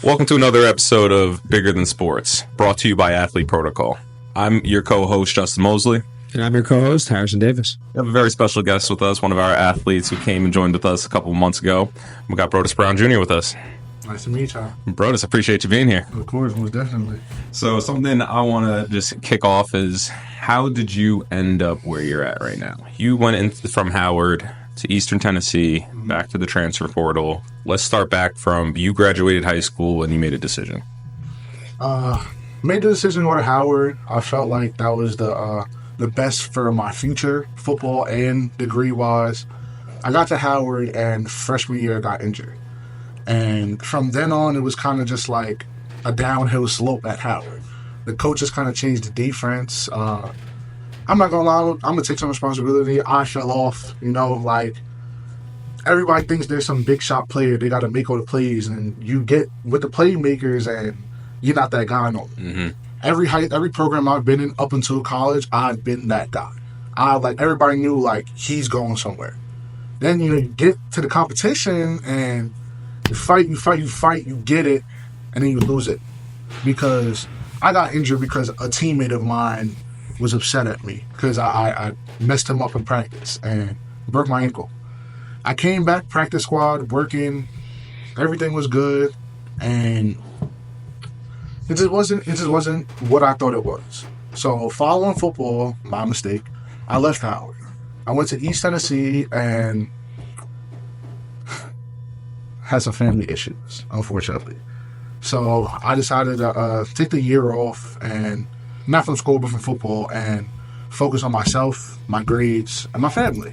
Welcome to another episode of Bigger Than Sports, brought to you by Athlete Protocol. I'm your co-host, Justin Mosley. And I'm your co-host, Harrison Davis. We have a very special guest with us, one of our athletes who came and joined with us a couple of months ago. We got Broadus Brown Jr. with us. Nice to meet y'all. Broadus, appreciate you being here. Of course, most definitely. So something I want to just kick off is, how did you end up where you're at right now? You went in from Howard to Eastern Tennessee, back to the transfer portal. Let's start back from you graduated high school and you made a decision. Made the decision to go to Howard. I felt like that was the best for my future, football and degree-wise. I got to Howard, and freshman year I got injured. And from then on, it was kind of just like a downhill slope at Howard. The coaches kind of changed the defense. I'm not going to lie, I'm going to take some responsibility. I fell off, like everybody thinks there's some big shot player. They got to make all the plays, and you get with the playmakers, and you're not that guy no. Mm-hmm. Every program I've been in up until college, I've been that guy. Everybody knew he's going somewhere. Then you get to the competition and you fight, you get it, and then you lose it. Because I got injured because a teammate of mine was upset at me because I messed him up in practice and broke my ankle. I came back, practice squad, working, everything was good, and it just wasn't what I thought it was. So following football, my mistake, I left Howard. I went to East Tennessee and had some family issues, unfortunately. So I decided to take the year off, and not from school but from football, and focus on myself, my grades, and my family.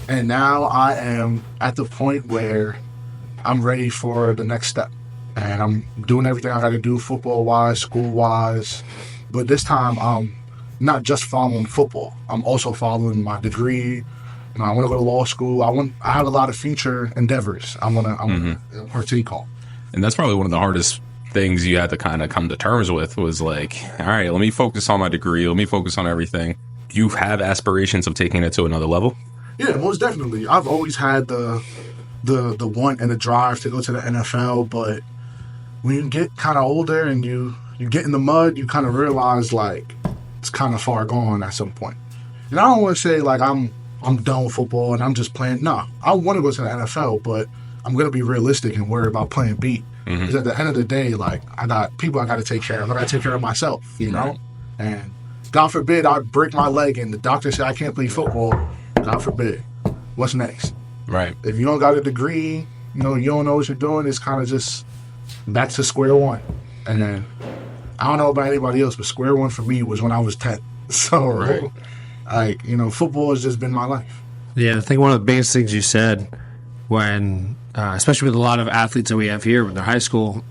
And now I am at the point where I'm ready for the next step. And I'm doing everything I got to do football-wise, school-wise. But this time, I'm not just following football. I'm also following my degree. I want to go to law school. I have a lot of future endeavors I want to partake on. And that's probably one of the hardest things you had to kind of come to terms with was like, all right, let me focus on my degree. Let me focus on everything. Do you have aspirations of taking it to another level? Yeah, most definitely. I've always had the want and the drive to go to the NFL, but when you get kind of older and you get in the mud, you kind of realize it's kind of far gone at some point. And I don't want to say I'm done with football and I'm just playing. No, I want to go to the NFL, but I'm going to be realistic and worry about playing beat. Because at the end of the day, I got people I got to take care of. I got to take care of myself, know? And God forbid I break my leg and the doctor said I can't play football. God forbid. What's next? Right. If you don't got a degree, you don't know what you're doing, it's kind of just back to square one. And then, I don't know about anybody else, but square one for me was when I was 10. So, football has just been my life. Yeah, I think one of the biggest things you said when, especially with a lot of athletes that we have here when they're high school,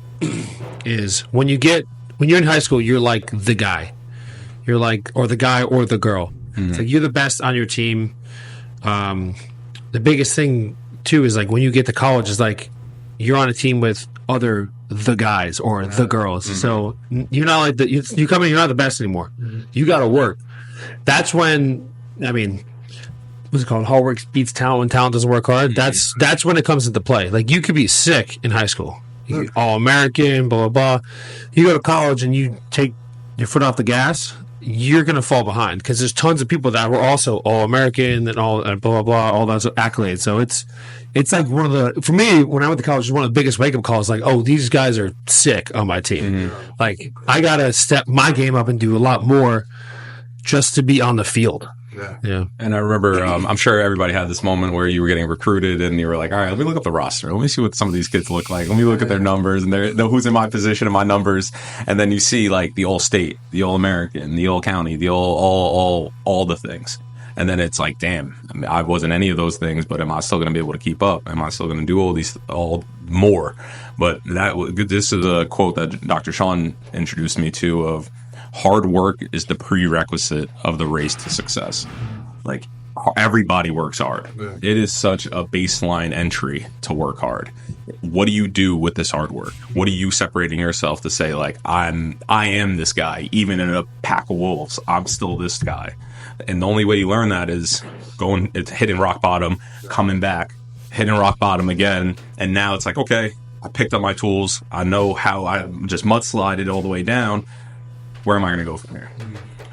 is when you're in high school, you're like the guy. You're or the guy or the girl. Mm-hmm. It's like you're the best on your team. The biggest thing, too, is when you get to college, is you're on a team with the guys or the girls. Mm-hmm. So you're not you come in, you're not the best anymore. Mm-hmm. You got to work. That's when, what's it called? Hard work beats talent when talent doesn't work hard. Mm-hmm. That's when it comes into play. You could be sick in high school. You All-American, blah, blah, blah. You go to college and you take your foot off the gas, you're going to fall behind because there's tons of people that were also All-American and all blah, blah, blah, all those accolades. So it's one of the, for me, when I went to college, it was one of the biggest wake-up calls, these guys are sick on my team. Mm-hmm. I got to step my game up and do a lot more just to be on the field. Yeah. And I remember, I'm sure everybody had this moment where you were getting recruited and you were like, all right, let me look up the roster. Let me see what some of these kids look like. Let me look at their numbers and who's in my position and my numbers. And then you see the All-State, the All-American, the All-County, the all the things. And then it's damn, I wasn't any of those things, but am I still going to be able to keep up? Am I still going to do all more? But this is a quote that Dr. Sean introduced me to of, hard work is the prerequisite of the race to success. Everybody works hard. Yeah. It is such a baseline entry to work hard. What do you do with this hard work? What are you separating yourself to say, I am this guy, even in a pack of wolves, I'm still this guy. And the only way you learn that is hitting rock bottom, coming back, hitting rock bottom again. And now it's okay, I picked up my tools. I know how I just mudslided all the way down. Where am I going to go from here?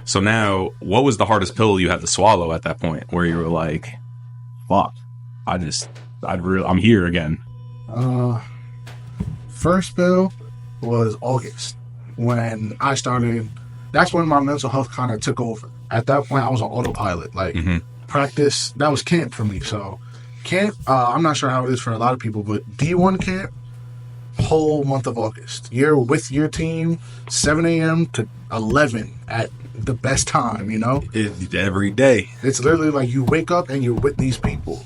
So now, what was the hardest pill you had to swallow at that point where you were like, fuck, I'm here again? First pill was August when I started. That's when my mental health kind of took over. At that point, I was on autopilot. Like, practice, that was camp for me. So, camp, I'm not sure how it is for a lot of people, but D1 camp, whole month of August. You're with your team 7 a.m. to 11 at the best time, you know? Every day. It's literally like you wake up and you're with these people.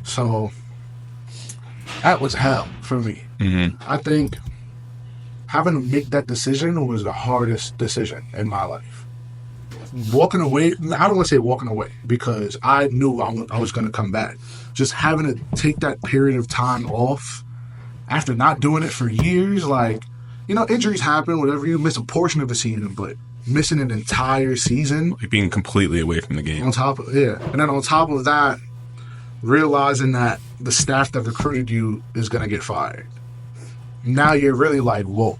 So that was hell for me. I think having to make that decision was the hardest decision in my life. Walking away, I don't want to say walking away because I knew I was going to come back. Just having to take that period of time off after not doing it for years, like, you know, injuries happen, whatever, you miss a portion of the season, but missing an entire season. Like being completely away from the game. On top of, yeah. And then on top of that, realizing that the staff that recruited you is going to get fired. Now you're really like, whoa.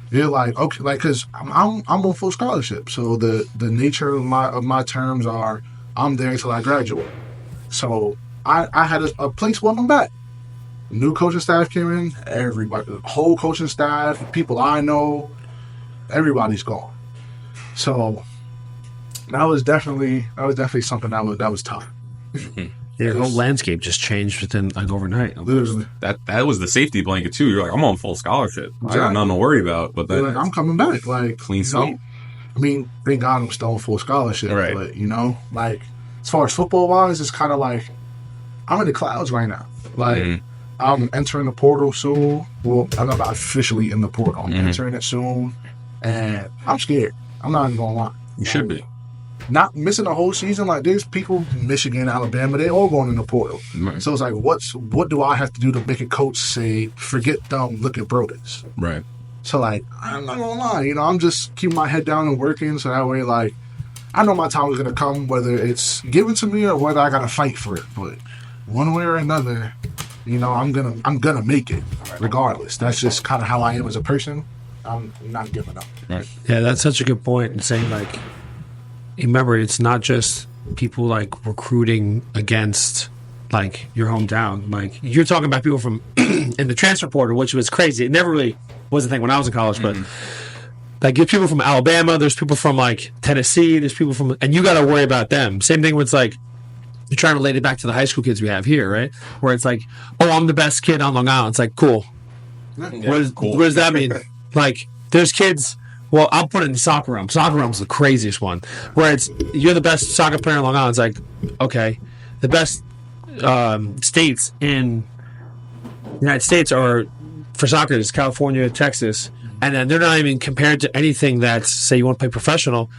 You're like, okay, like, because I'm on full scholarship. So the nature of my terms are I'm there until I graduate. So I had a place welcome back. New coaching staff came in, everybody, the whole coaching staff, people I know, everybody's gone. So that was definitely something that was tough. Your whole landscape just changed within like overnight. Literally. That was the safety blanket too. You're like, I'm on full scholarship. I got nothing to worry about. But then like, I'm coming back. Like, clean slate. I mean, thank God I'm still on full scholarship. Right. But you know, like as far as football wise, it's kind of like I'm in the clouds right now. Like I'm entering the portal soon. Well, I'm not officially in the portal. I'm entering it soon, and I'm scared. I'm not even gonna lie. You should be. Not missing the whole season. Like there's people, Michigan, Alabama, they all going in the portal. Right. So it's like, what do I have to do to make a coach say, forget them, look at Broadus? Right. So like, I'm not gonna lie, you know, I'm just keeping my head down and working. So that way, like, I know my time is gonna come, whether it's given to me or whether I gotta fight for it. But one way or another, you know, I'm gonna make it regardless. That's just kind of how I am as a person. I'm not giving up. Right. Yeah, that's such a good point. And saying like, remember, it's not just people like recruiting against like your hometown. Like you're talking about people from in the transfer portal, which was crazy. It never really was a thing when I was in college, but like there's people from Alabama, there's people from like Tennessee, there's people from, and you got to worry about them. Same thing with like you're trying to relate it back to the high school kids we have here, right? Where it's like, oh, I'm the best kid on Long Island. It's like, cool. Yeah, What does that mean? Like, there's kids. Well, I'll put it in soccer realm. Soccer realm's the craziest one. Where it's you're the best soccer player in Long Island. It's like, okay, the best states in the United States are for soccer is California, Texas, and then they're not even compared to anything that's, say, you want to play professional.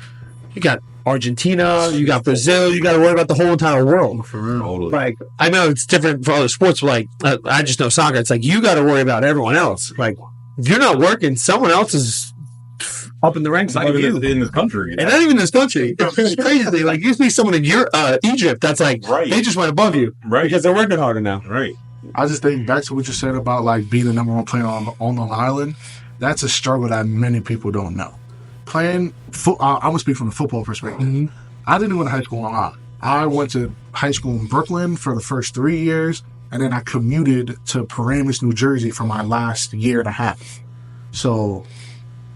You got Argentina, you got Brazil, you got to worry about the whole entire world. For real. Totally. Like, I know it's different for other sports, but like, I just know soccer. It's like you got to worry about everyone else. Like, if you're not working, someone else is up in the ranks. It's not even in this country. And not even in this country. It's crazy. Like, you see someone in Egypt that's like, they just went above you. Right. Because they're working harder now. Right. I just think back to what you said about like being the number one player on Long Island. That's a struggle that many people don't know. Playing I'm gonna speak from the football perspective. I didn't go to high school in Long Island. I went to high school in Brooklyn for the first 3 years, and then I commuted to Paramus, New Jersey for my last year and a half. So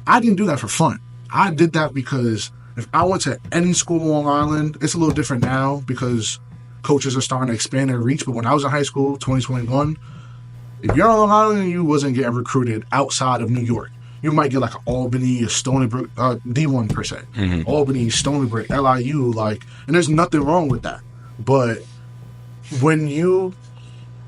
I didn't do that for fun. I did that because if I went to any school in Long Island, it's a little different now because coaches are starting to expand their reach. But when I was in high school, 2021, if you're on Long Island and you wasn't getting recruited outside of New York, you might get like an Albany, a Stony Brook, D1 per se. Albany, Stony Brook, LIU, like, and there's nothing wrong with that. But when you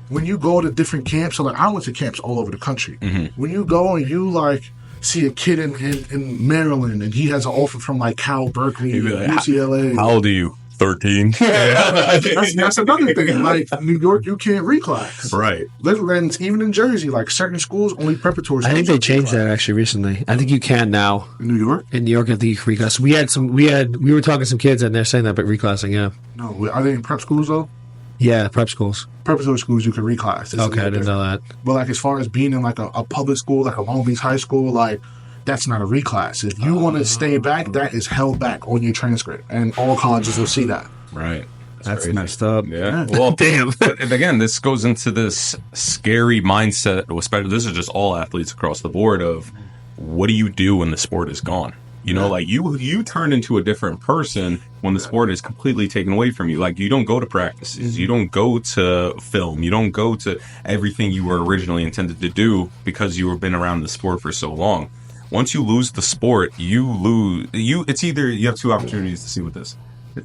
go to different camps, so like I went to camps all over the country. When you go and you like see a kid in Maryland and he has an offer from like Cal, Berkeley, Like, UCLA. How old are you? 13. That's another thing. Like New York, you can't reclass. Right. And even in Jersey, like certain schools only preparatory. I think schools they changed that actually recently. I think you can now. in New York. In New York, I think you can reclass. We were talking to some kids and they're saying that about reclassing, yeah. No, are they in prep schools though? Yeah, prep schools. Preparatory schools, you can reclass. It's Okay, I illegal. didn't know that. But like as far as being in like a public school, like a Long Beach high school, like that's not a reclass. If you want to stay back, that is held back on your transcript, and all colleges will see that. Right. That's crazy. messed up. Yeah. Well, Damn. But again, this goes into this scary mindset, especially this is just all athletes across the board of what do you do when the sport is gone? You know, like you turn into a different person when the sport is completely taken away from you. Like you don't go to practices, you don't go to film, you don't go to everything you were originally intended to do because you have been around the sport for so long. Once you lose the sport, it's either you have two opportunities to see with this.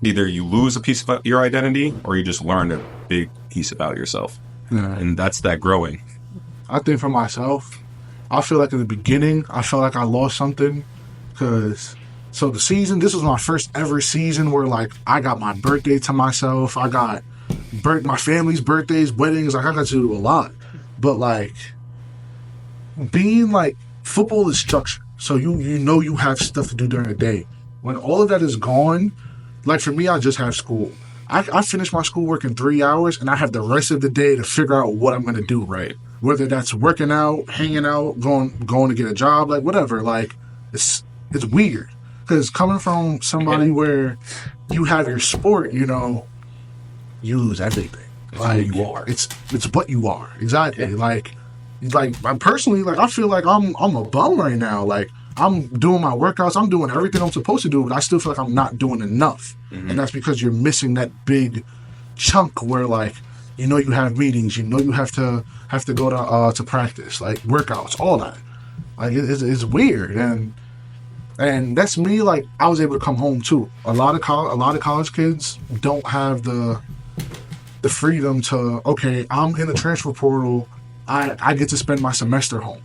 Either you lose a piece of your identity or you just learn a big piece about yourself. Yeah. And that's that growing. I think for myself, I feel like in the beginning, I felt like I lost something because so the season, this was my first ever season where like I got my birthday to myself. I got my family's birthdays, weddings. Like I got to do a lot, but like being like football is structure, so you know you have stuff to do during the day. When all of that is gone, like for me, I just have school. I finish my schoolwork in 3 hours, and I have the rest of the day to figure out what I'm going to do. Right. Whether that's working out, hanging out, going to get a job, like whatever. Like it's weird because coming from somebody where you have your sport, you know, you lose everything. Like who you are. It's what you are exactly. Yeah. Like I personally, like I feel like I'm a bum right now. Like I'm doing my workouts, I'm doing everything I'm supposed to do, but I still feel like I'm not doing enough. And that's because you're missing that big chunk where like you know you have meetings, you know you have to go to practice, like workouts, all that. Like it's weird, and that's me. Like I was able to come home too. A lot of college kids don't have the freedom to. Okay, I'm in the transfer portal. I get to spend my semester home.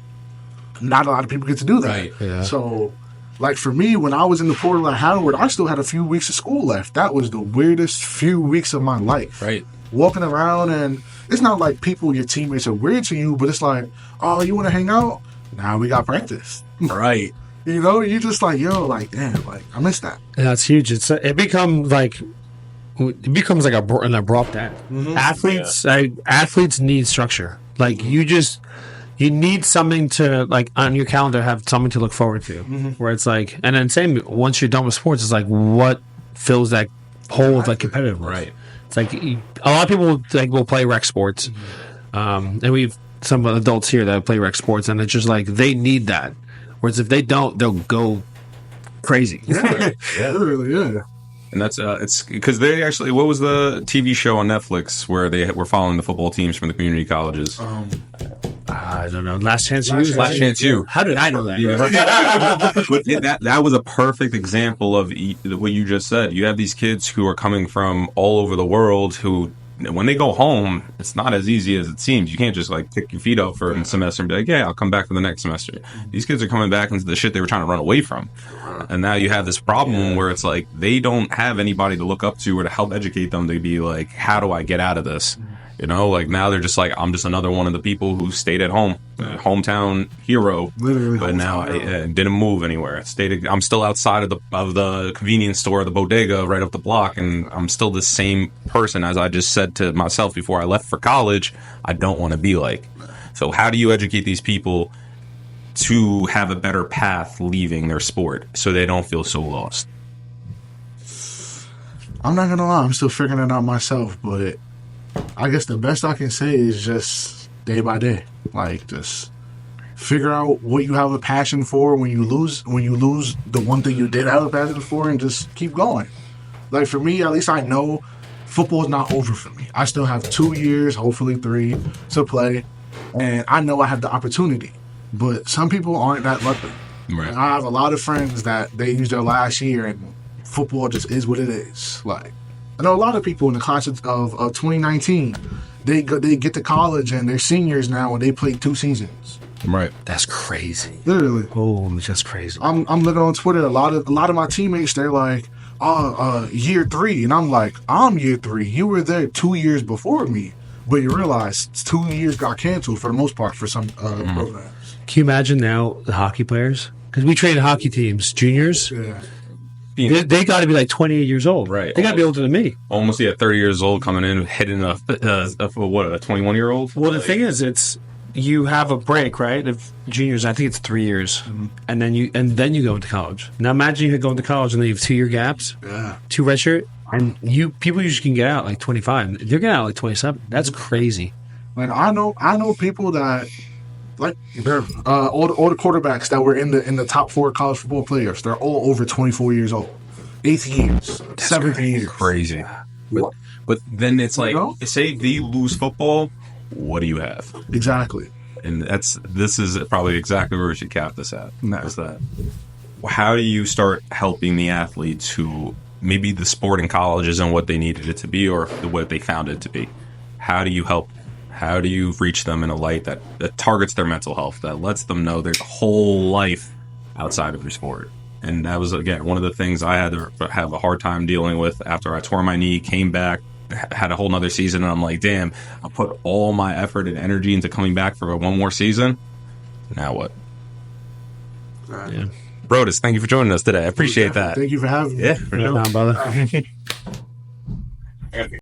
Not a lot of people get to do that. Right. Yeah. So, like for me, when I was in the portal at Howard, I still had a few weeks of school left. That was the weirdest few weeks of my life. Right. Walking around, and it's not like your teammates are weird to you, but it's like, oh, you want to hang out? Nah, we got practice. Right. You know, you just like, yo, like, damn, like, I miss that. Yeah, it's huge. It becomes like an abrupt end. Athletes need structure. Like you need something to like on your calendar, have something to look forward to. Where it's like, and then same once you're done with sports, it's like what fills that hole of like competitive. Right. It's like a lot of people like will play rec sports, and we've some adults here that play rec sports, and it's just like they need that. Whereas if they don't, they'll go crazy. Yeah, literally, yeah. And that's it's because they actually, what was the TV show on Netflix where they were following the football teams from the community colleges? I don't know. Last Chance U. Last Chance U. How did I know that? But that was a perfect example of what you just said. You have these kids who are coming from all over the world who, when they go home, it's not as easy as it seems. You can't just like pick your feet up for a semester and be like, yeah, I'll come back for the next semester. These kids are coming back into the shit they were trying to run away from. And now you have this problem where it's like they don't have anybody to look up to or to help educate them to be like, how do I get out of this? You know, like now they're just like, I'm just another one of the people who stayed at home, hometown hero. Literally, but now I didn't move anywhere. I'm still outside of the convenience store, the bodega right up the block, and I'm still the same person as I just said to myself before I left for college. I don't want to be like. So how do you educate these people to have a better path leaving their sport so they don't feel so lost? I'm not gonna lie, I'm still figuring it out myself, but I guess the best I can say is just day by day. Like just figure out what you have a passion for when you lose the one thing you did have a passion for, and just keep going. Like for me, at least I know football's not over for me. I still have 2 years, hopefully 3, to play, and I know I have the opportunity. But some people aren't that lucky. Right. And I have a lot of friends that they use their last year, and football just is what it is. Like I know a lot of people in the class of 2019, they get to college and they're seniors now and they play 2 seasons. Right. That's crazy. Literally. Oh, that's crazy. I'm looking on Twitter. A lot of my teammates, they're like, year 3, and I'm like, I'm year 3. You were there 2 years before me, but you realize 2 years got canceled for the most part for some programs. Can you imagine now the hockey players? Because we train hockey teams, juniors. Yeah. They got to be like 28 years old. Right. They got to be older than me. almost 30 years old coming in, hitting a 21-year-old. Well, the thing is, you have a break, right? Of juniors, I think it's 3 years, and then you go into college. Now imagine you go into college and then you have 2 year gaps, 2 redshirt, and people usually can get out like 25. They're getting out like 27. That's crazy. Like I know people that like they're all the quarterbacks that were in the top 4 college football players. They're all over 24 years old, 18 years, 17 years. Crazy. But then it's like, say they lose football, what do you have? Exactly. And this is probably exactly where we should cap this at. Is that how do you start helping the athletes who maybe the sport in college isn't what they needed it to be or what they found it to be? How do you help? How do you reach them in a light that targets their mental health, that lets them know there's a whole life outside of your sport? And that was, again, one of the things I had to have a hard time dealing with after I tore my knee, came back, had a whole nother season, and I'm like, damn, I put all my effort and energy into coming back for one more season. Now what? Yeah. Broadus, thank you for joining us today. I appreciate that. Thank you for having me. Yeah, for sure. Brother.